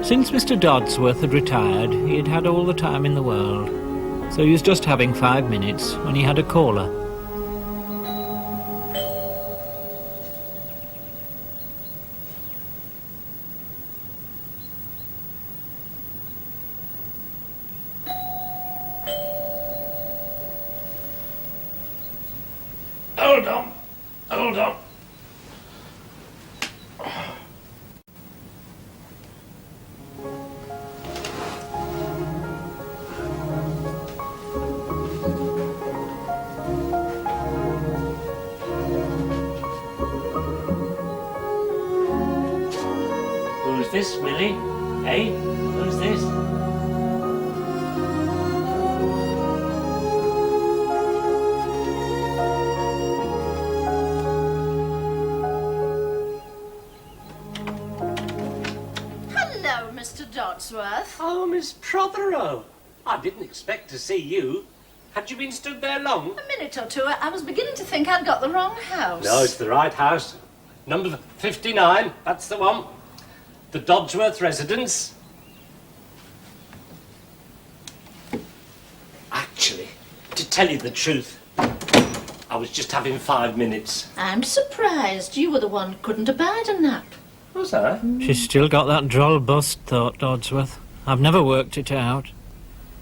Since Mr. Dodsworth had retired, he had had all the time in the world. So he was just having 5 minutes when he had a caller. Hold on. Hold on. Who's this, Millie? Eh? Who's this? Hello, Mr. Dodsworth. Oh, Miss Prothero. I didn't expect to see you. Had you been stood there long? A minute or two. I was beginning to think I'd got the wrong house. No, it's the right house. Number 59, that's the one. The Dodsworth residence. Actually, to tell you the truth, I was just having 5 minutes. I'm surprised. You were the one who couldn't abide a nap. Was I? She's still got that droll bust, thought Dodsworth. I've never worked it out.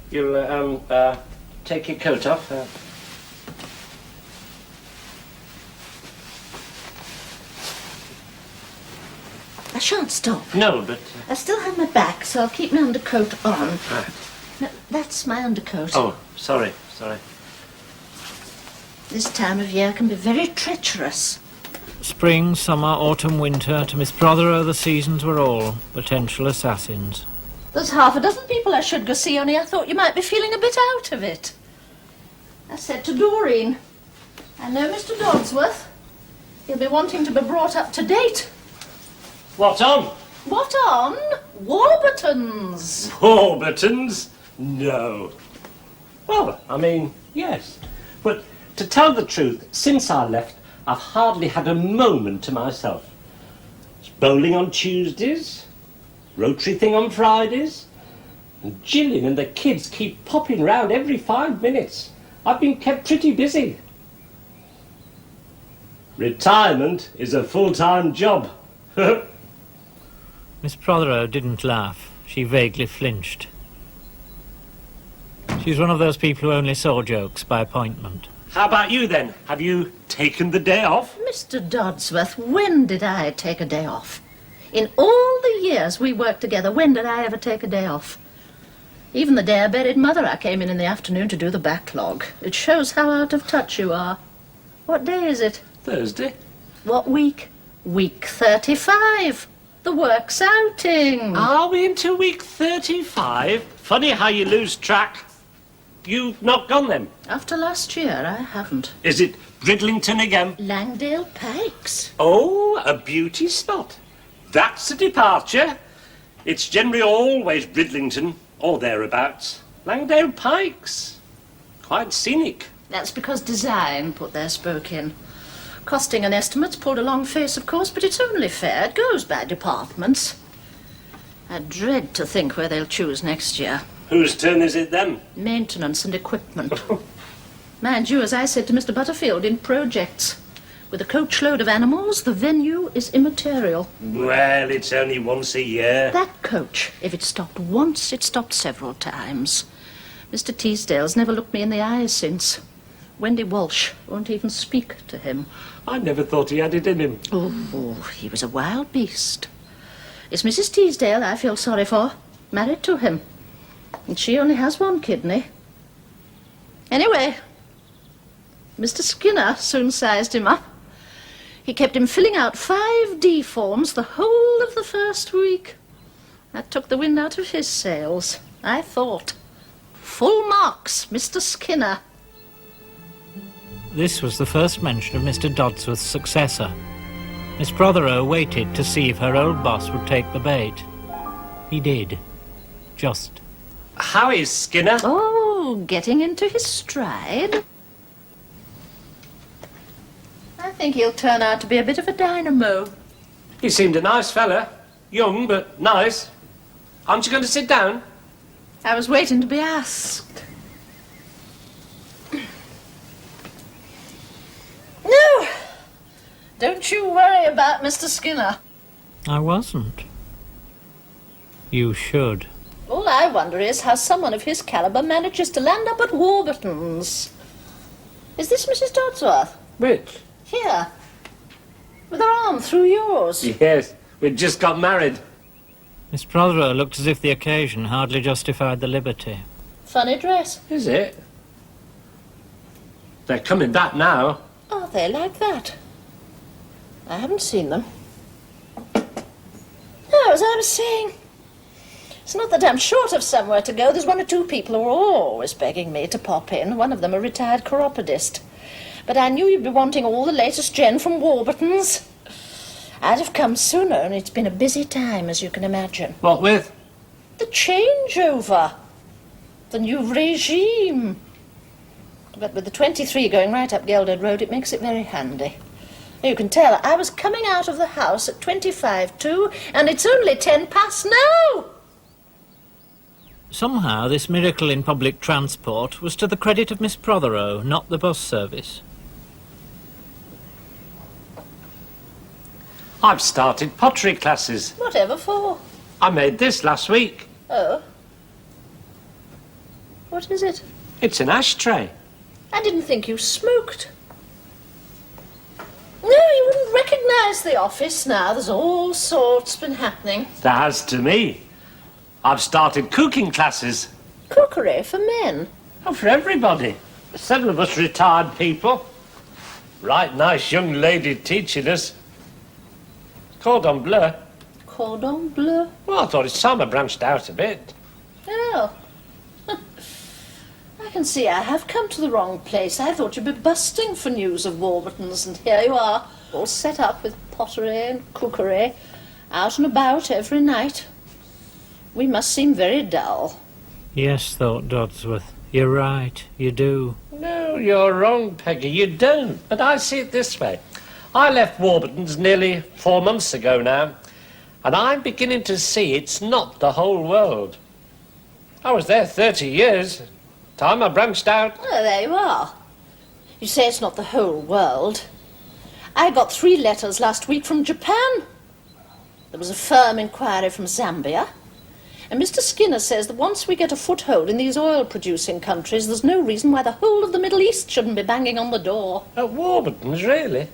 You'll, take your coat off. I shan't stop. No, but... I still have my back, so I'll keep my undercoat on. Right. No, that's my undercoat. Oh, sorry. This time of year can be very treacherous. Spring, summer, autumn, winter, to Miss Prothero the seasons were all potential assassins. There's half a dozen people I should go see, only I thought you might be feeling a bit out of it. I said to Doreen, I know Mr. Dodsworth. He'll be wanting to be brought up to date. What on? What on? Warburtons. Warburtons? No. Well, I mean, yes. But to tell the truth, since I left, I've hardly had a moment to myself. It's bowling on Tuesdays, Rotary thing on Fridays, and Gillian and the kids keep popping round every 5 minutes. I've been kept pretty busy. Retirement is a full-time job. Miss Prothero didn't laugh. She vaguely flinched. She's one of those people who only saw jokes by appointment. How about you then? Have you taken the day off? Mr. Dodsworth, when did I take a day off? In all the years we worked together, when did I ever take a day off? Even the day I buried Mother, I came in the afternoon to do the backlog. It shows how out of touch you are. What day is it? Thursday. What week? Week 35. The works outing. Are we into week 35? Funny how you lose track. You've not gone then? After last year, I haven't. Is it Bridlington again? Langdale Pikes. Oh, a beauty spot. That's a departure. It's generally always Bridlington or thereabouts. Langdale Pikes. Quite scenic. That's because design put their spoke in. Costing and estimates pulled a long face, of course, but it's only fair. It goes by departments. I dread to think where they'll choose next year. Whose turn is it then? Maintenance and equipment. Mind you, as I said to Mr. Butterfield, in projects. With a coachload of animals, the venue is immaterial. Well, it's only once a year. That coach, if it stopped once, it stopped several times. Mr. Teasdale's never looked me in the eyes since. Wendy Walsh won't even speak to him. I never thought he had it in him. Oh, he was a wild beast. It's Mrs. Teasdale I feel sorry for. Married to him. And she only has one kidney. Anyway, Mr. Skinner soon sized him up. He kept him filling out 5D forms the whole of the first week. That took the wind out of his sails. I thought. Full marks, Mr. Skinner. This was the first mention of Mr. Dodsworth's successor. Miss Prothero waited to see if her old boss would take the bait. He did. Just. How is Skinner? Oh, getting into his stride. I think he'll turn out to be a bit of a dynamo. He seemed a nice fella. Young, but nice. Aren't you going to sit down? I was waiting to be asked. No! Don't you worry about Mr. Skinner. I wasn't. You should. All I wonder is how someone of his caliber manages to land up at Warburton's. Is this Mrs. Dodsworth? Which? Here. With her arm through yours. Yes, we'd just got married. Miss Prothero looked as if the occasion hardly justified the liberty. Funny dress. Is it? They're coming back now. Are they like that? I haven't seen them. No, as I was saying, it's not that I'm short of somewhere to go. There's one or two people who are always begging me to pop in. One of them a retired chiropodist. But I knew you'd be wanting all the latest gen from Warburton's. I'd have come sooner, and it's been a busy time, as you can imagine. What with? The changeover. The new regime. But with the 23 going right up Gelded Road, it makes it very handy. You can tell I was coming out of the house at 25 to, and it's only 10 past now. Somehow this miracle in public transport was to the credit of Miss Prothero, not the bus service. I've started pottery classes. Whatever for? I made this last week. Oh. What is it? It's an ashtray. I didn't think you smoked. No, you wouldn't recognise the office now. There's all sorts been happening. There has to me. I've started cooking classes. Cookery for men. Oh, for everybody. Several of us retired people. Right nice young lady teaching us. Cordon bleu. Cordon bleu. Well, I thought it's time I branched out a bit. Oh. I can see I have come to the wrong place. I thought you'd be busting for news of Warburton's, and here you are, all set up with pottery and cookery, out and about every night. We must seem very dull. Yes, thought Dodsworth. You're right, you do. No, you're wrong, Peggy. You don't. But I see it this way. I left Warburton's nearly 4 months ago now, and I'm beginning to see it's not the whole world. I was there 30 years. Time I branched out. Oh, there you are. You say it's not the whole world. I got 3 letters last week from Japan. There was a firm inquiry from Zambia. And Mr. Skinner says that once we get a foothold in these oil-producing countries, there's no reason why the whole of the Middle East shouldn't be banging on the door. At Warburton's, really?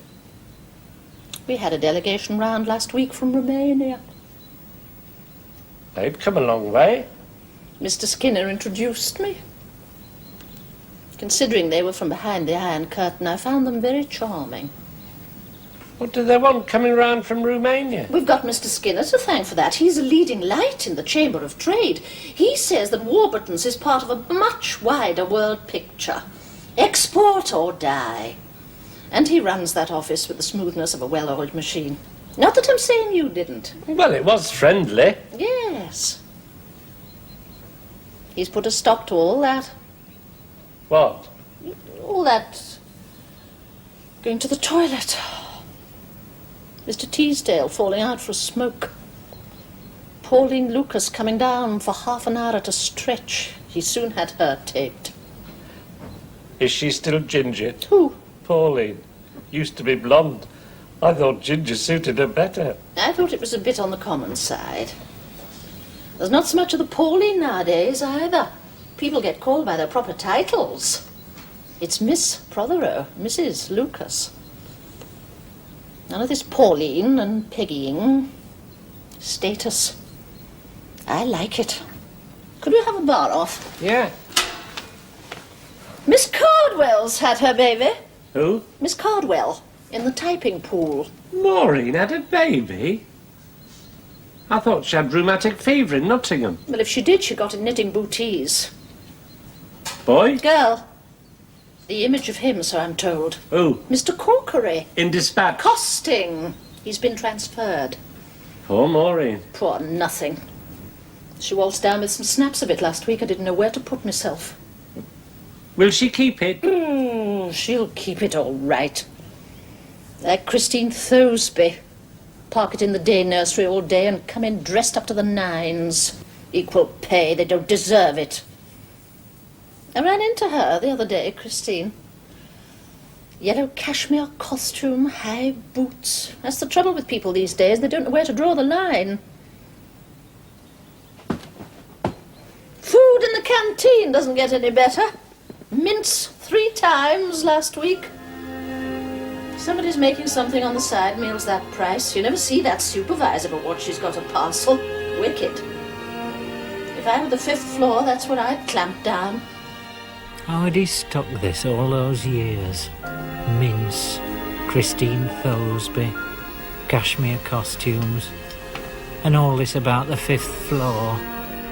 We had a delegation round last week from Romania. They'd come a long way. Mr. Skinner introduced me. Considering they were from behind the Iron Curtain, I found them very charming. What do they want coming round from Romania? We've got Mr. Skinner to thank for that. He's a leading light in the Chamber of Trade. He says that Warburton's is part of a much wider world picture. Export or die. And he runs that office with the smoothness of a well-oiled machine. Not that I'm saying you didn't. Well, it was friendly. Yes. He's put a stop to all that. What? All that going to the toilet. Mr. Teasdale falling out for a smoke. Pauline Lucas coming down for half an hour at a stretch. He soon had her taped. Is she still ginger? Who? Pauline. Used to be blonde. I thought ginger suited her better. I thought it was a bit on the common side. There's not so much of the Pauline nowadays either. People get called by their proper titles. It's Miss Prothero, Mrs. Lucas. None of this Pauline and Peggying. Status. I like it. Could we have a bar off? Yeah. Miss Cardwell's had her baby. Who? Miss Cardwell, in the typing pool. Maureen had a baby? I thought she had rheumatic fever in Nottingham. Well, if she did, she got it knitting bootees. Boy? Girl. The image of him, so I'm told. Who? Mr. Corkery. In dispatch. Costing. He's been transferred. Poor Maureen. Poor nothing. She waltzed down with some snaps of it last week. I didn't know where to put myself. Will she keep it? She'll keep it all right. Like Christine Thosby. Park it in the day nursery all day and come in dressed up to the nines. Equal pay, they don't deserve it. I ran into her the other day, Christine. Yellow cashmere costume, high boots. That's the trouble with people these days. They don't know where to draw the line. Food in the canteen doesn't get any better. Mince 3 times last week. Somebody's making something on the side meals that price. You never see that supervisor but what she's got a parcel. Wicked. If I were the 5th floor, that's where I'd clamp down. How had he stuck this all those years? Mince, Christine Thosby, cashmere costumes, and all this about the 5th floor.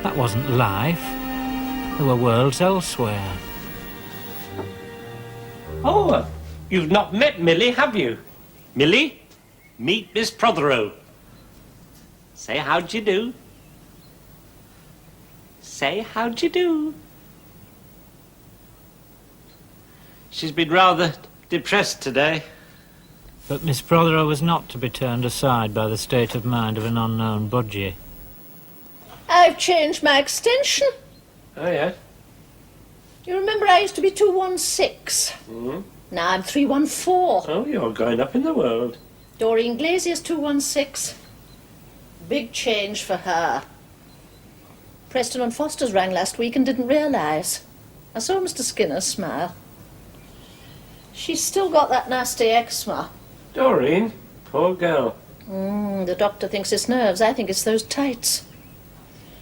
That wasn't life. There were worlds elsewhere. Oh, you've not met Millie, have you? Millie, meet Miss Prothero. Say how'd you do. Say how'd you do. She's been rather depressed today. But Miss Prothero was not to be turned aside by the state of mind of an unknown budgie. I've changed my extension. Oh, yeah? You remember I used to be 216? Mm. Now I'm 314. Oh, you're going up in the world. Doreen Glazier's 216. Big change for her. Preston and Foster's rang last week and didn't realise. I saw Mr. Skinner smile. She's still got that nasty eczema. Doreen, poor girl. The doctor thinks it's nerves. I think it's those tights.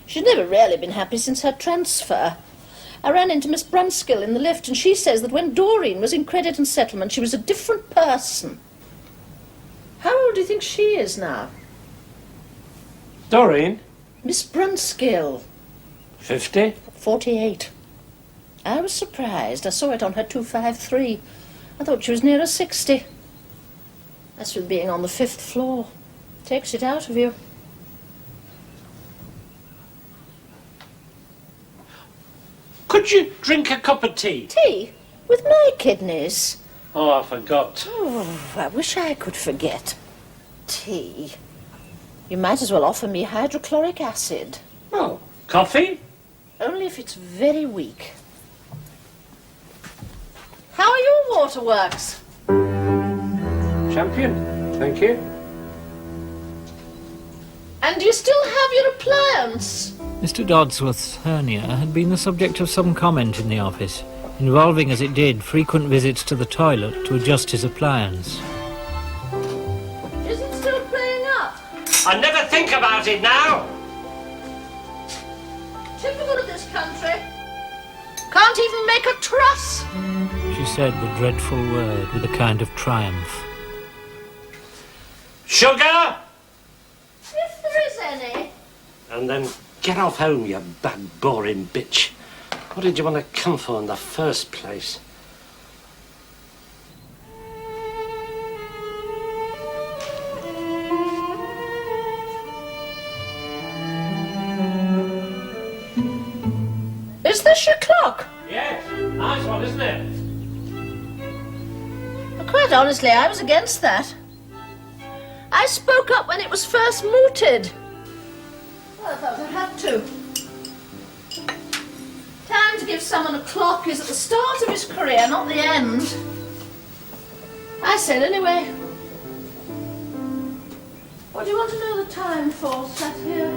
She's never really been happy since her transfer. I ran into Miss Brunskill in the lift, and she says that when Doreen was in credit and settlement, she was a different person. How old do you think she is now? Doreen? Miss Brunskill. 50? 48. I was surprised. I saw it on her 253. I thought she was nearer 60. That's with being on the 5th floor. Takes it out of you. Could you drink a cup of tea? Tea? With my kidneys? Oh, I forgot. Oh, I wish I could forget. Tea. You might as well offer me hydrochloric acid. Oh, coffee? Only if it's very weak. How are your waterworks? Champion, thank you. And do you still have your appliance? Mr. Dodsworth's hernia had been the subject of some comment in the office, involving as it did frequent visits to the toilet to adjust his appliance. Is it still playing up? I never think about it now. Typical of this country. Can't even make a truss. She said the dreadful word with a kind of triumph. Sugar? If there is any. And then get off home, you bad, boring bitch. What did you want to come for in the first place? Is this your clock? Yes, nice one, isn't it? Well, quite honestly, I was against that. I spoke up when it was first mooted. Well, I thought I had to. Time to give someone a clock is at the start of his career, not the end. I said anyway. What do you want to know the time for, sat here?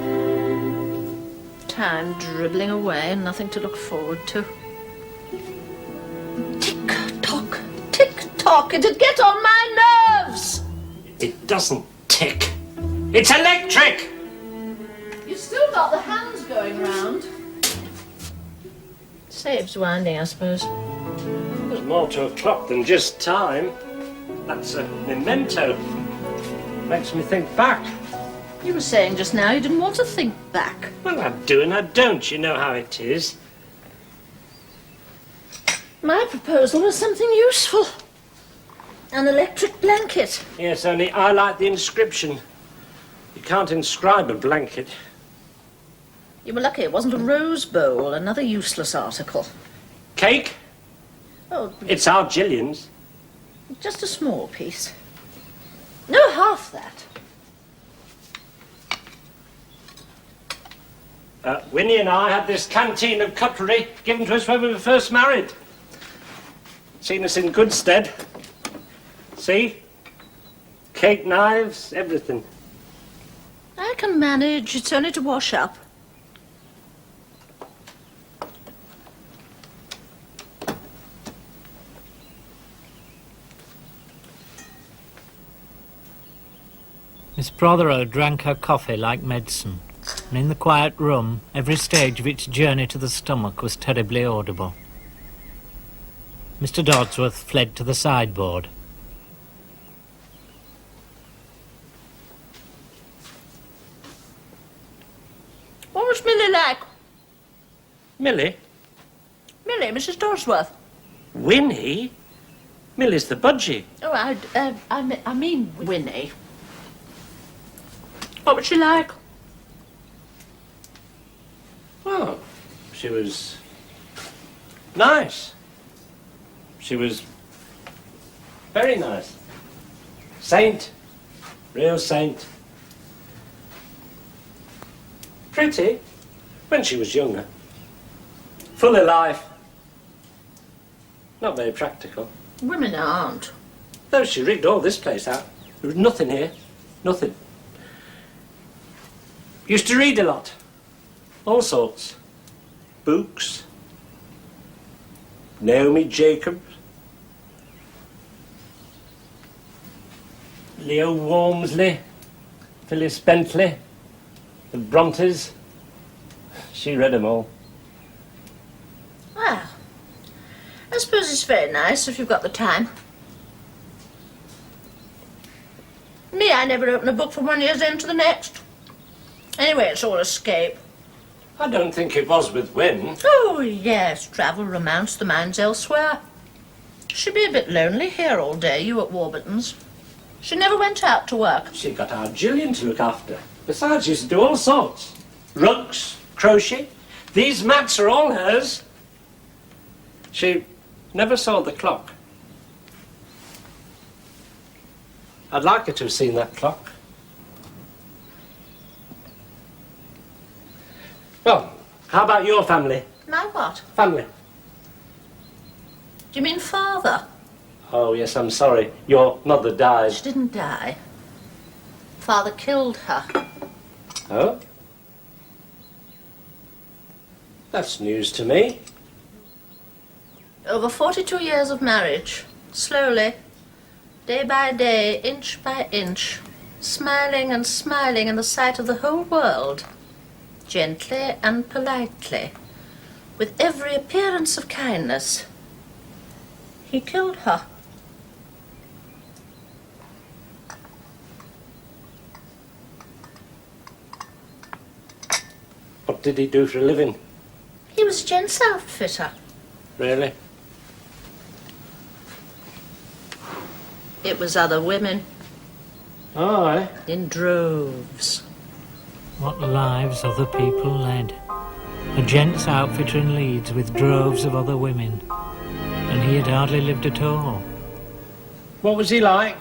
Time dribbling away and nothing to look forward to. Tick-tock, tick-tock, it'd get on my nerves! It doesn't tick. It's electric! You've still got the hands going round. Saves winding, I suppose. There's more to a clock than just time. That's a memento. Makes me think back. You were saying just now you didn't want to think back. Well, I do and I don't. You know how it is. My proposal was something useful. An electric blanket. Yes, only I like the inscription. You can't inscribe a blanket. You were lucky it wasn't a rose bowl, another useless article. Cake? Oh, It's our Gillian's. just a small piece. No, half that. Winnie and I had this canteen of cutlery given to us when we were first married. Seen us in good stead. See? Cake knives, everything. I can manage. It's only to wash up. Miss Prothero drank her coffee like medicine, and in the quiet room, every stage of its journey to the stomach was terribly audible. Mr. Dodsworth fled to the sideboard. What was Millie like? Millie? Millie, Mrs. Dodsworth. Winnie? Millie's the budgie. Oh, I mean Winnie. What was she like? Oh, she was nice. She was very nice. Saint. Real saint. Pretty when she was younger. Full of life. Not very practical. Women aren't. Though she rigged all this place out. There was nothing here. Nothing. Used to read a lot. All sorts. Books. Naomi Jacobs. Leo Walmsley. Phyllis Bentley. The Brontes. She read them all. Well, I suppose it's very nice if you've got the time. Me, I never open a book from one year's end to the next. Anyway, it's all escape. I don't think it was with Wynne. Oh, yes, travel, romance, the mind's elsewhere. She'd be a bit lonely here all day, you at Warburton's. She never went out to work. She got our Gillian to look after. Besides, she used to do all sorts. Rugs, crochet. These mats are all hers. She never saw the clock. I'd like her to have seen that clock. Well, how about your family? My what? Family. Do you mean father? Oh, yes, I'm sorry. Your mother died. She didn't die. Father killed her. Oh? That's news to me. Over 42 years of marriage. Slowly, day by day, inch by inch, smiling and smiling in the sight of the whole world. Gently and politely, with every appearance of kindness. He killed her. What did he do for a living? He was a gents outfitter. Really? It was other women, Oh, eh? in droves. What lives other people led. A gents outfitter in Leeds with droves of other women. And he had hardly lived at all. What was he like?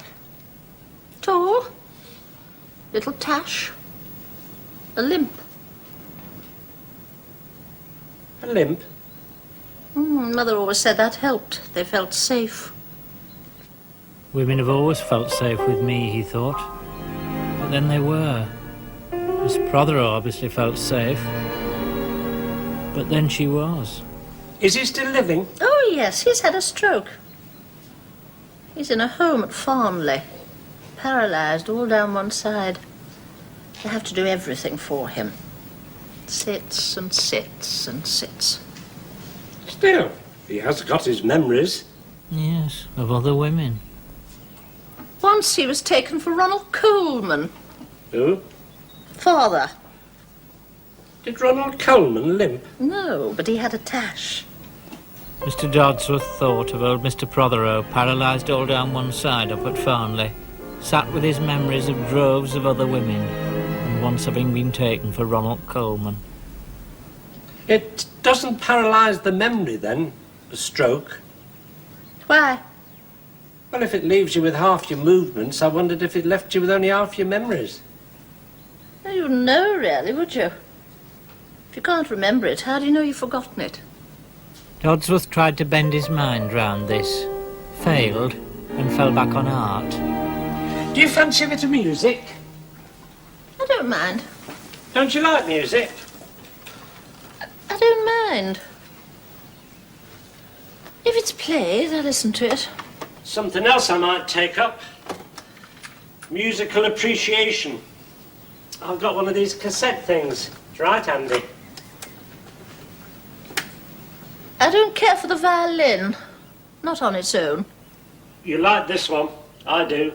Tall, little tash, a limp. A limp? Mother always said that helped. They felt safe. Women have always felt safe with me, he thought. But then they were. Miss Prothero obviously felt safe. But then she was. Is he still living? Oh, yes, he's had a stroke. He's in a home at Farnley. Paralysed all down one side. They have to do everything for him. Sits and sits and sits. Still, he has got his memories. Yes, of other women. Once he was taken for Ronald Coleman. Who? Father. Did Ronald Coleman limp? No, but he had a tash. Mr. Dodsworth thought of old Mr. Prothero, paralysed all down one side up at Farnley, sat with his memories of droves of other women, and once having been taken for Ronald Coleman. It doesn't paralyse the memory, then, a stroke? Why? Well, if it leaves you with half your movements, I wondered if it left you with only half your memories. You wouldn't know, really, would you? If you can't remember it, how do you know you've forgotten it? Dodsworth tried to bend his mind round this, failed, and fell back on art. Do you fancy a bit of music? I don't mind. Don't you like music? I don't mind. If it's played, I listen to it. Something else I might take up. Musical appreciation. I've got one of these cassette things. It's right handy. I don't care for the violin. Not on its own. You like this one? I do.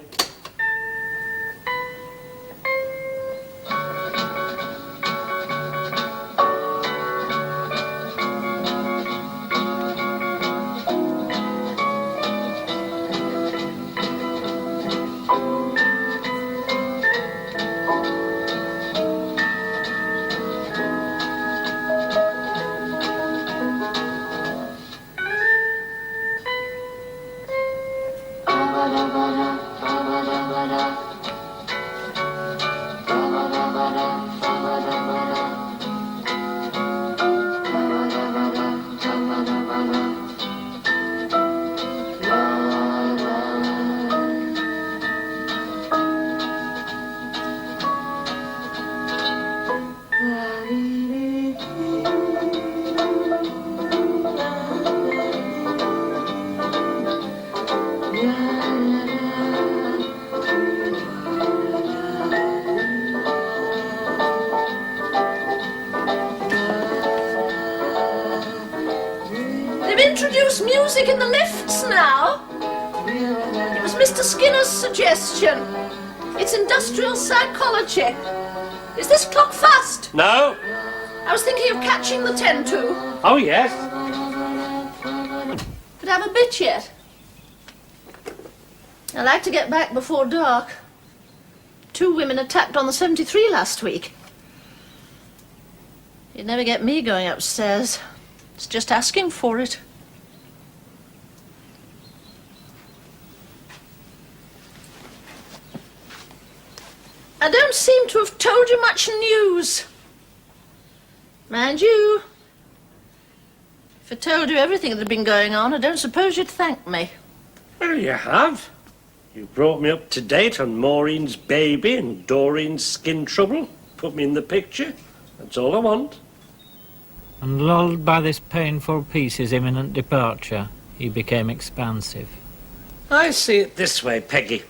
Introduce music in the lifts now. It was Mr. Skinner's suggestion. It's industrial psychology. Is this clock fast? No. I was thinking of catching the 10-2. Oh, yes. Could I have a bit yet? I like to get back before dark. 2 women attacked on the 73 last week. You'd never get me going upstairs. It's just asking for it. I don't seem to have told you much news. Mind you, if I told you everything that had been going on, I don't suppose you'd thank me. Well, you have. You brought me up to date on Maureen's baby and Doreen's skin trouble. Put me in the picture. That's all I want. And lulled by this painful piece's imminent departure, he became expansive. I see it this way, Peggy.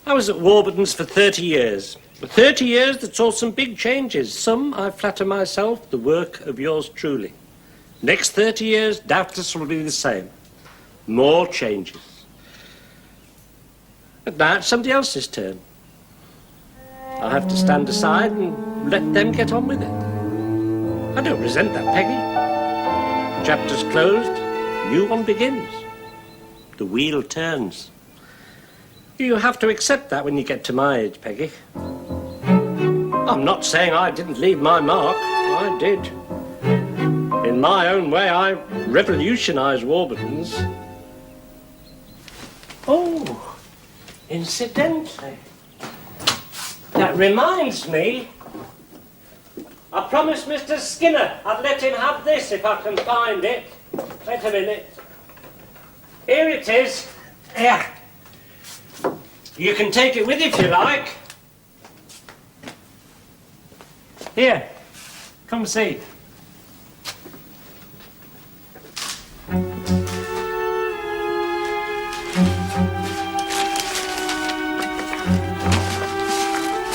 I was at Warburton's for 30 years. For 30 years that saw some big changes. Some, I flatter myself, the work of yours truly. Next 30 years, doubtless will be the same. More changes. But now it's somebody else's turn. I have to stand aside and let them get on with it. I don't resent that, Peggy. Chapter's closed, new one begins. The wheel turns. You have to accept that when you get to my age, Peggy. I'm not saying I didn't leave my mark. I did. In my own way, I revolutionized Warburton's. Oh, incidentally, that reminds me, I promised Mr. Skinner I'd let him have this if I can find it. Wait a minute. Here it is. Here. You can take it with you if you like. Here, come see.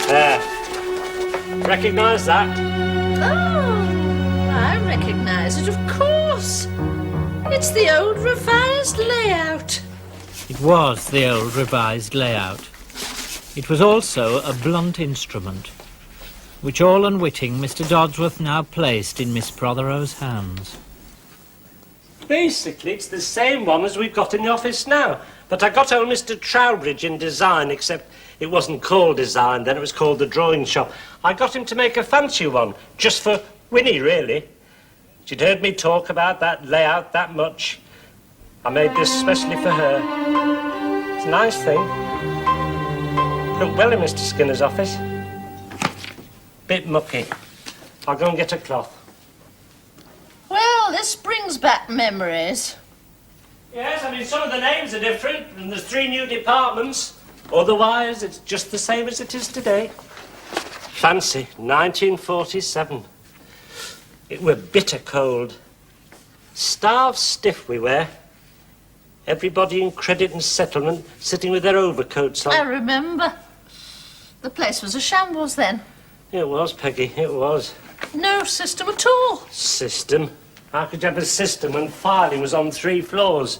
There. Recognise that? Oh, I recognise it, of course. It's the old revised layout. It was the old revised layout. It was also a blunt instrument, which all unwitting Mr. Dodsworth now placed in Miss Prothero's hands. Basically, it's the same one as we've got in the office now. But I got old Mr. Trowbridge in design, except it wasn't called design then, it was called the drawing shop. I got him to make a fancy one, just for Winnie, really. She'd heard me talk about that layout that much. I made this specially for her. It's a nice thing. Looked well in Mr. Skinner's office. Bit mucky. I'll go and get a cloth. This brings back memories. Yes, I mean, some of the names are different, and there's 3 new departments. Otherwise, it's just the same as it is today. Fancy, 1947. It were bitter cold. Starved stiff we were. Everybody in credit and settlement sitting with their overcoats on. I remember. The place was a shambles then. It was, Peggy, it was. No system at all. System? How could you have a system when filing was on 3 floors?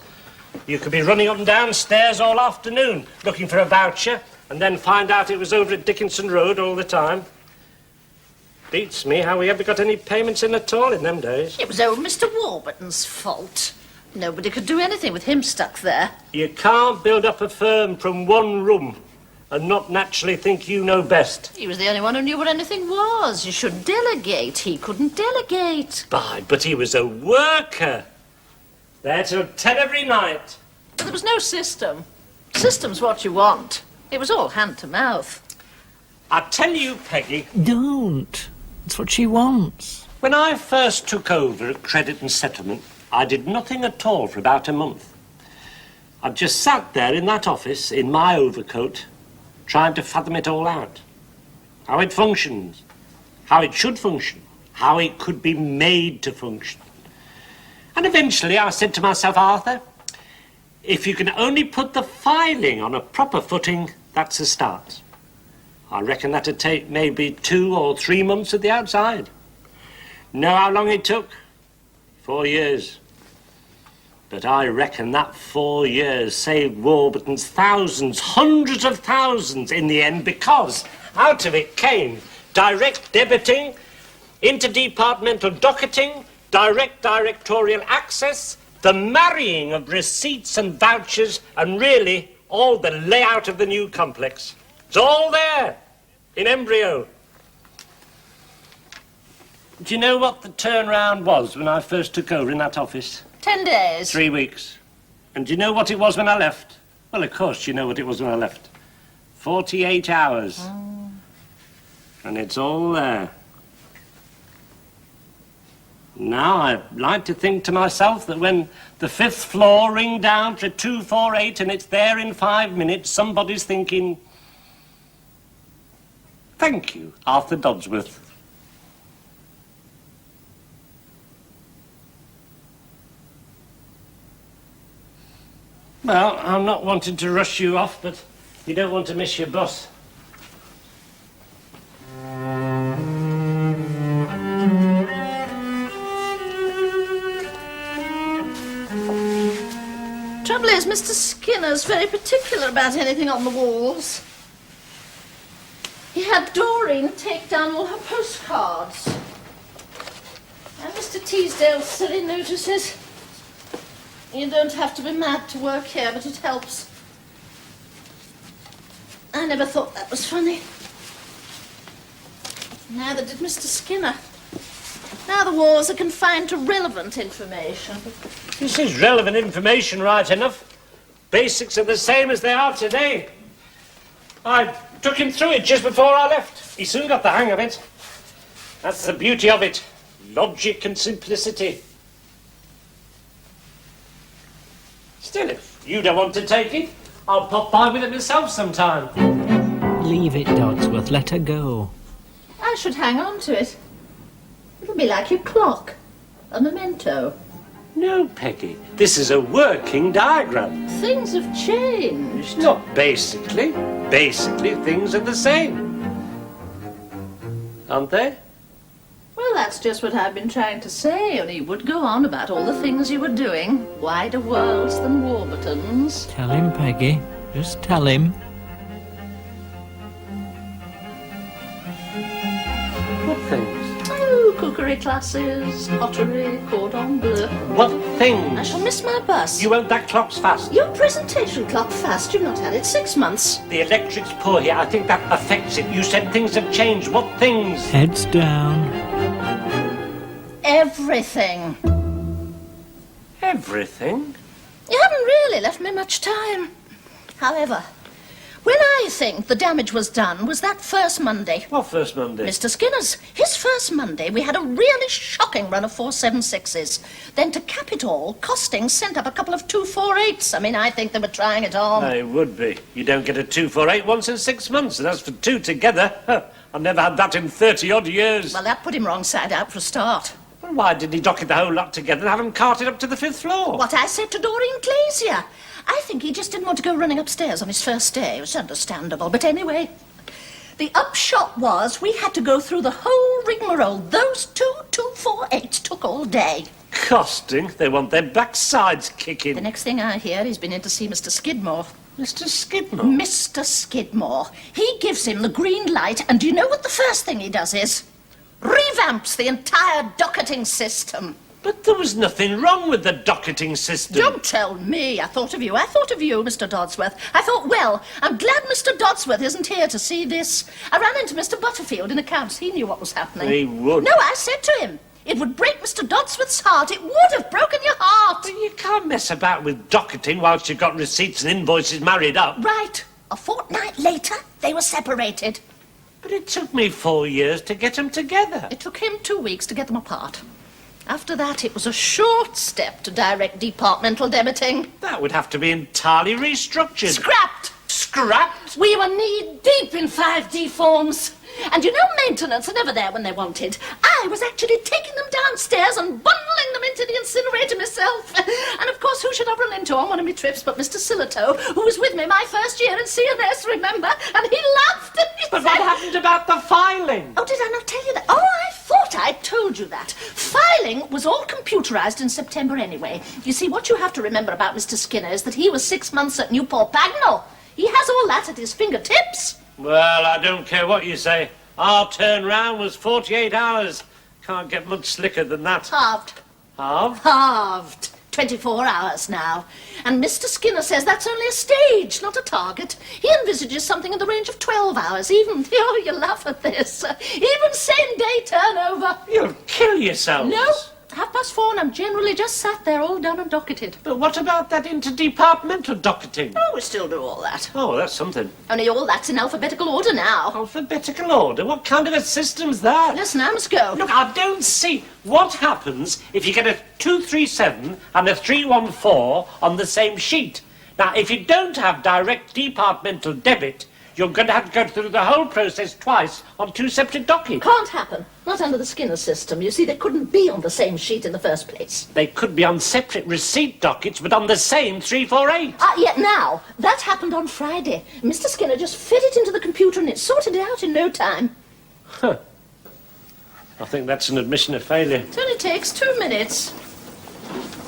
You could be running up and down stairs all afternoon looking for a voucher and then find out it was over at Dickinson Road all the time. Beats me how we ever got any payments in at all in them days. It was old Mr. Warburton's fault. Nobody could do anything with him stuck there. You can't build up a firm from one room and not naturally think you know best. He was the only one who knew what anything was. You should delegate. He couldn't delegate. But he was a worker. There till 10 every night. But there was no system. System's what you want. It was all hand to mouth. I tell you, Peggy, Don't. It's what she wants. when I first took over at Credit and Settlement, I did nothing at all for about a month. I just sat there in that office in my overcoat, trying to fathom it all out. How it functions, how it should function, how it could be made to function. And eventually I said to myself, Arthur, if you can only put the filing on a proper footing, that's a start. I reckon that'd take maybe 2 or 3 months at the outside. Know how long it took? 4 years. But I reckon that 4 years saved Warburton's thousands, hundreds of thousands in the end, because out of it came direct debiting, interdepartmental docketing, direct directorial access, the marrying of receipts and vouchers, and really all the layout of the new complex. It's all there, in embryo. Do you know what the turnaround was when I first took over in that office? 10 days. 3 weeks. And do you know what it was when I left? Well, of course you know what it was when I left. 48 hours. And it's all there. Now, I like to think to myself that when the 5th floor ring down to 248 and it's there in 5 minutes, somebody's thinking, thank you, Arthur Dodsworth. Well, I'm not wanting to rush you off, but you don't want to miss your bus. Trouble is, Mr. Skinner's very particular about anything on the walls. He had Doreen take down all her postcards. And Mr. Teasdale's silly notices. You don't have to be mad to work here, but it helps. I never thought that was funny. Neither did Mr. Skinner. Now the walls are confined to relevant information. This is relevant information, right enough. Basics are the same as they are today. I took him through it just before I left. He soon got the hang of it. That's the beauty of it. Logic and simplicity. Still, if you don't want to take it, I'll pop by with it myself sometime. Leave it, Dodsworth. Let her go. I should hang on to it. It'll be like your clock. A memento. No, Peggy. This is a working diagram. Things have changed. Not basically. Basically, things are the same. Aren't they? Well, that's just what I've been trying to say, only you would go on about all the things you were doing. Wider worlds than Warburton's. Tell him, Peggy. Just tell him. What things? Oh, cookery classes, pottery, cordon bleu. What I things? shall miss my bus. You won't, that clock's fast. Your presentation clock fast. You've not had it 6 months. The electric's poor here. I think that affects it. You said things have changed. What things? Heads down. Everything. Everything. You haven't really left me much time. However, When I think the damage was done was that first Monday. What first Monday? Mr. Skinner's. His first Monday, we had a really shocking run of 4.76s. Then to cap it all, Costing sent up a couple of 2.48s. I mean, I think they were trying it on. It would be. You don't get a 2.48 once in 6 months, and that's for two together. I've never had that in 30-odd years. Well, that put him wrong side out for a start. Well, why didn't he dock it the whole lot together and have them carted up to the 5th floor? What I said to Doreen Glazier. I think he just didn't want to go running upstairs on his first day. It was understandable. But anyway, the upshot was we had to go through the whole rigmarole. Those 2.48s took all day. Costing? They want their backsides kicking. The next thing I hear, he's been in to see Mr. Skidmore. Mr. Skidmore? Mr. Skidmore. He gives him the green light, and do you know what the first thing he does is? Revamps the entire docketing system. But there was nothing wrong with the docketing system. Don't tell me. I thought of you, Mr. Dodsworth. I thought, well, I'm glad Mr. Dodsworth isn't here to see this. I ran into Mr. Butterfield in accounts. He knew what was happening. He would. No, I said to him, it would break Mr. Dodsworth's heart. It would have broken your heart. But you can't mess about with docketing whilst you've got receipts and invoices married up. Right. A fortnight later, they were separated. But it took me 4 years to get them together. It took him 2 weeks to get them apart. After that, it was a short step to direct departmental debiting. That would have to be entirely restructured. Scrapped! Scrapped? We were knee-deep in 5D forms. And you know, maintenance are never there when they wanted. I was actually taking them downstairs and bundling them into the incinerator myself. And of course, who should I run into on one of my trips but Mr. Sillitoe, who was with me my first year in CNS, remember? And he laughed and he But said... what happened about the filing? Oh, did I not tell you that? Oh, I thought I told you that. Filing was all computerized in September anyway. You see, what you have to remember about Mr. Skinner is that he was 6 months at Newport Pagnell. He has all that at his fingertips. Well, I don't care what you say. Our turnaround was 48 hours. Can't get much slicker than that. Halved. Halved? Halved. 24 hours now. And Mr. Skinner says that's only a stage, not a target. He envisages something in the range of 12 hours. Even, oh, you laugh at this, even same-day turnover. You'll kill yourselves. No, 4:30 and I'm generally just sat there all done and docketed. But what about that interdepartmental docketing? Oh, we still do all that. Oh, that's something. Only all that's in alphabetical order now. Alphabetical order? What kind of a system's that? Listen, I must go. Look, I don't see what happens if you get a 237 and a 314 on the same sheet. Now, if you don't have direct departmental debit, you're going to have to go through the whole process twice on two separate dockets. Can't happen. Not under the Skinner system. You see, they couldn't be on the same sheet in the first place. They could be on separate receipt dockets, but on the same 348. Yet now, that happened on Friday. Mr. Skinner just fed it into the computer and it sorted it out in no time. Huh. I think that's an admission of failure. It only takes 2 minutes.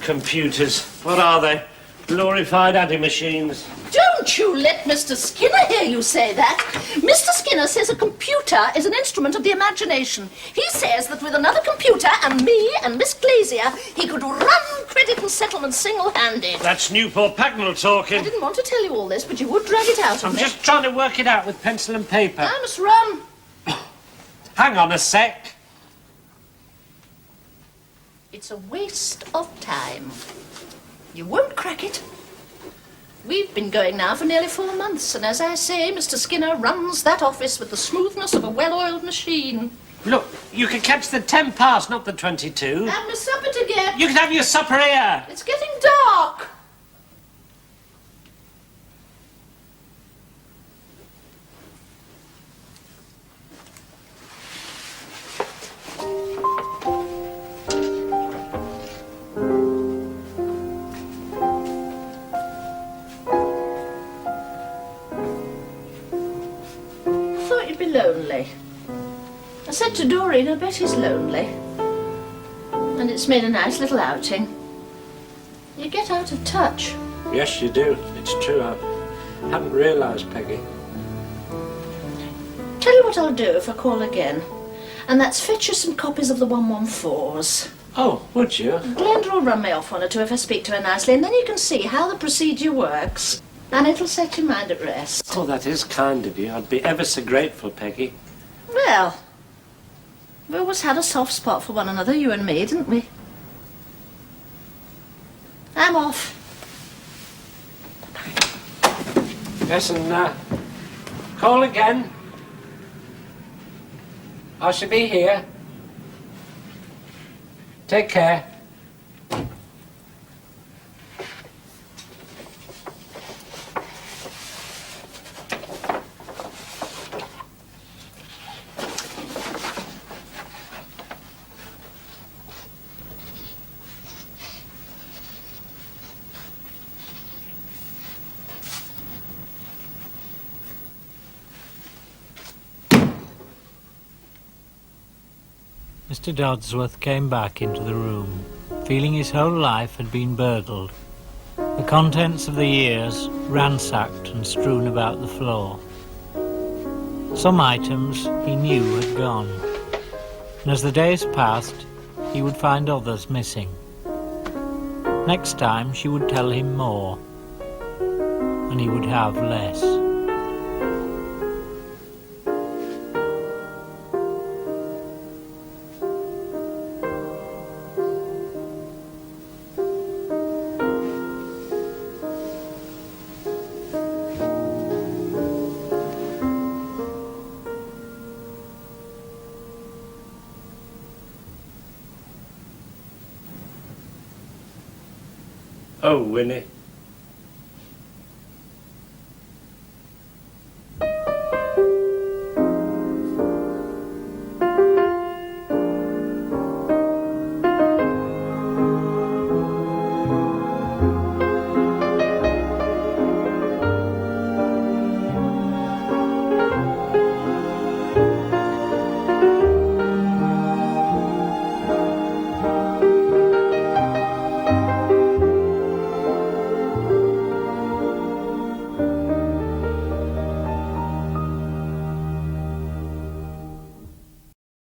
Computers. What are they? Glorified adding machines. Don't you let Mr. Skinner hear you say that. Mr. Skinner says a computer is an instrument of the imagination. He says that with another computer and me and Miss Glazier, he could run credit and settlement single-handed. That's Newport Pagnell talking. I didn't want to tell you all this, but you would drag it out of I'm me. just trying to work it out with pencil and paper. I must run. Hang on a sec. It's a waste of time. You won't crack it. We've been going now for nearly 4 months, and as I say, Mr. Skinner runs that office with the smoothness of a well-oiled machine. Look, you can catch the 10 past, not the 22. Have my supper to get. You can have your supper here. It's getting dark. Thought you'd be lonely. I said to Doreen, I bet he's lonely. And it's made a nice little outing. You get out of touch. Yes, you do. It's true. I hadn't realised, Peggy. Tell you what I'll do if I call again. And that's fetch you some copies of the 114s. Oh, would you? Glenda will run me off one or two if I speak to her nicely, and then you can see how the procedure works. And it'll set your mind at rest. Oh, that is kind of you. I'd be ever so grateful, Peggy. Well, we always had a soft spot for one another, you and me, didn't we? I'm off. Yes, and Call again. I shall be here. Take care. Mr. Dodsworth came back into the room, feeling his whole life had been burgled, the contents of the years ransacked and strewn about the floor. Some items he knew had gone, and as the days passed, he would find others missing. Next time she would tell him more, and he would have less. Oh, Winnie,